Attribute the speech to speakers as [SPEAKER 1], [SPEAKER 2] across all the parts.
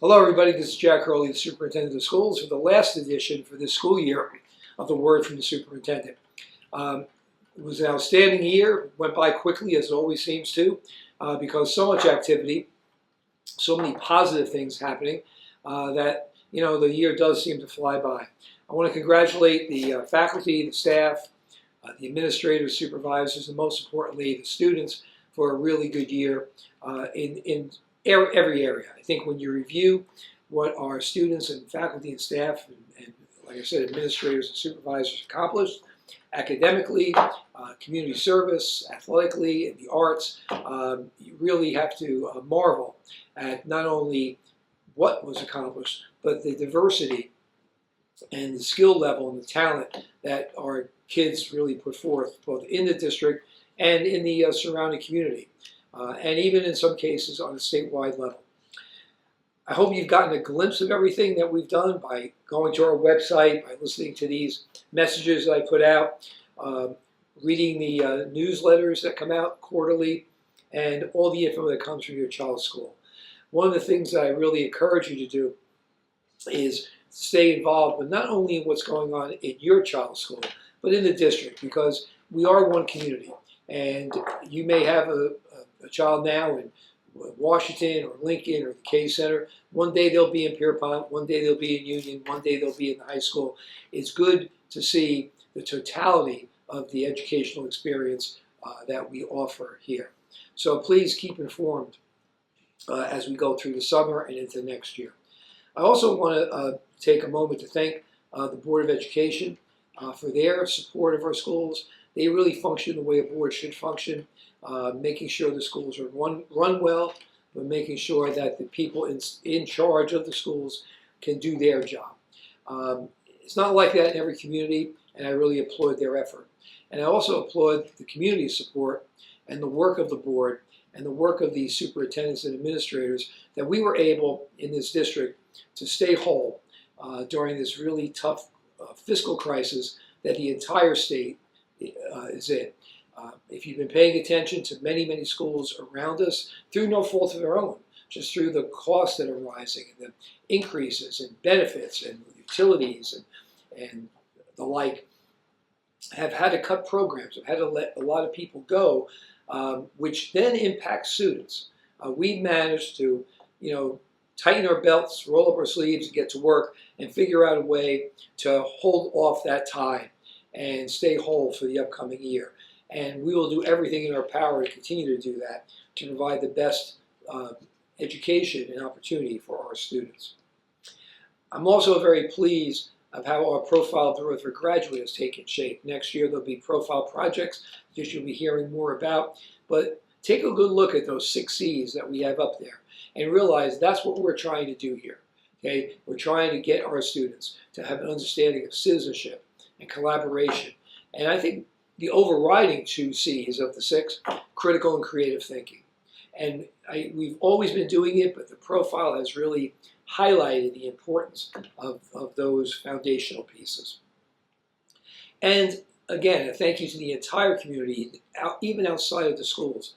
[SPEAKER 1] Hello everybody, this is Jack Hurley, the Superintendent of Schools, for the last edition for this school year of the Word from the Superintendent. It was an outstanding year, went by quickly as it always seems to, because so much activity, so many positive things happening that the year does seem to fly by. I want to congratulate the faculty, the staff, the administrators, supervisors, and most importantly the students for a really good year in every area. I think when you review what our students and faculty and staff and like I said, administrators and supervisors accomplished academically, community service, athletically, and the arts, you really have to marvel at not only what was accomplished, but the diversity and the skill level and the talent that our kids really put forth, both in the district and in the surrounding community. And even in some cases on a statewide level. I hope you've gotten a glimpse of everything that we've done by going to our website, by listening to these messages that I put out, reading the newsletters that come out quarterly, and all the info that comes from your child's school. One of the things that I really encourage you to do is stay involved, but not only in what's going on in your child's school, but in the district, because we are one community. And you may have a child now in Washington or Lincoln or the K Center. One day they'll be in Pierpont, one day they'll be in Union, one day they'll be in the high school. It's good to see the totality of the educational experience that we offer here. So please keep informed as we go through the summer and into next year. I also want to take a moment to thank the Board of Education for their support of our schools. They really function the way a board should function, making sure the schools are run well, but making sure that the people in charge of the schools can do their job. It's not like that in every community, and I really applaud their effort. And I also applaud the community support and the work of the board and the work of the superintendents and administrators that we were able in this district to stay whole during this really tough fiscal crisis that the entire state is in. If you've been paying attention to many schools around us, through no fault of their own, just through the costs that are rising and the increases in benefits and utilities and the like, have had to cut programs, have had to let a lot of people go, which then impacts students. We've managed to, tighten our belts, roll up our sleeves, and get to work and figure out a way to hold off that tide and stay whole for the upcoming year. And we will do everything in our power to continue to do that, to provide the best education and opportunity for our students. I'm also very pleased of how our Profile of the Rutherford graduate has taken shape. Next year there'll be profile projects that you'll be hearing more about, but take a good look at those 6 C's that we have up there and realize that's what we're trying to do here. Okay? We're trying to get our students to have an understanding of citizenship and collaboration. And I think the overriding 2 C's of the 6, critical and creative thinking. And we've always been doing it, but the profile has really highlighted the importance of those foundational pieces. And again, a thank you to the entire community, even outside of the schools.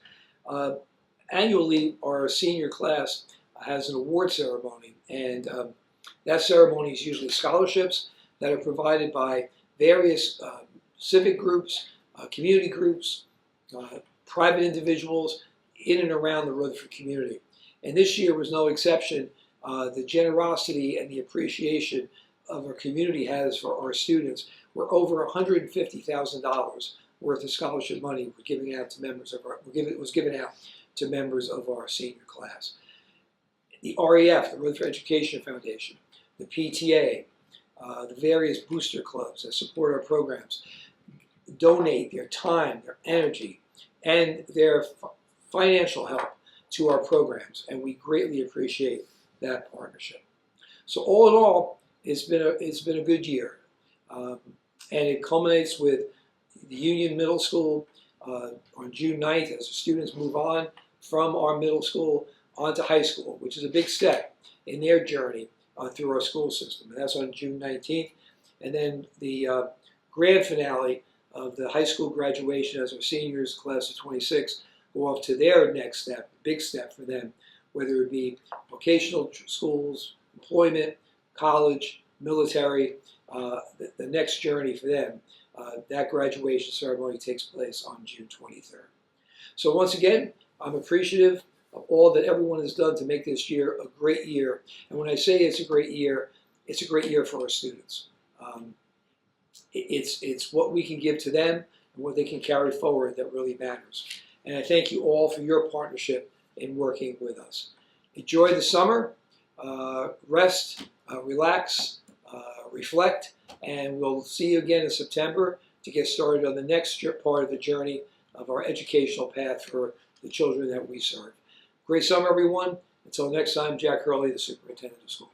[SPEAKER 1] Annually, our senior class has an award ceremony, and that ceremony is usually scholarships that are provided by various civic groups, community groups, private individuals in and around the Rutherford community. And this year was no exception. The generosity and the appreciation of our community has for our students were over $150,000 worth of scholarship money was given out to members of our senior class. The REF, the Rutherford Education Foundation, the PTA, the various booster clubs that support our programs, donate their time, their energy, and their financial help to our programs, and we greatly appreciate that partnership. So all in all, it's been a good year, and it culminates with the Union Middle School on June 9th as the students move on from our middle school onto high school, which is a big step in their journey through our school system, and that's on June 19th. And then the grand finale of the high school graduation as our seniors, class of 26, go off to their next step, big step for them, whether it be vocational schools, employment, college, military, the next journey for them. That graduation ceremony takes place on June 23rd. So once again, I'm appreciative of all that everyone has done to make this year a great year. And when I say it's a great year for our students. It's what we can give to them and what they can carry forward that really matters. And I thank you all for your partnership in working with us. Enjoy the summer, rest, relax, reflect, and we'll see you again in September to get started on the next part of the journey of our educational path for the children that we serve. Great summer, everyone. Until next time, Jack Hurley, the Superintendent of Schools.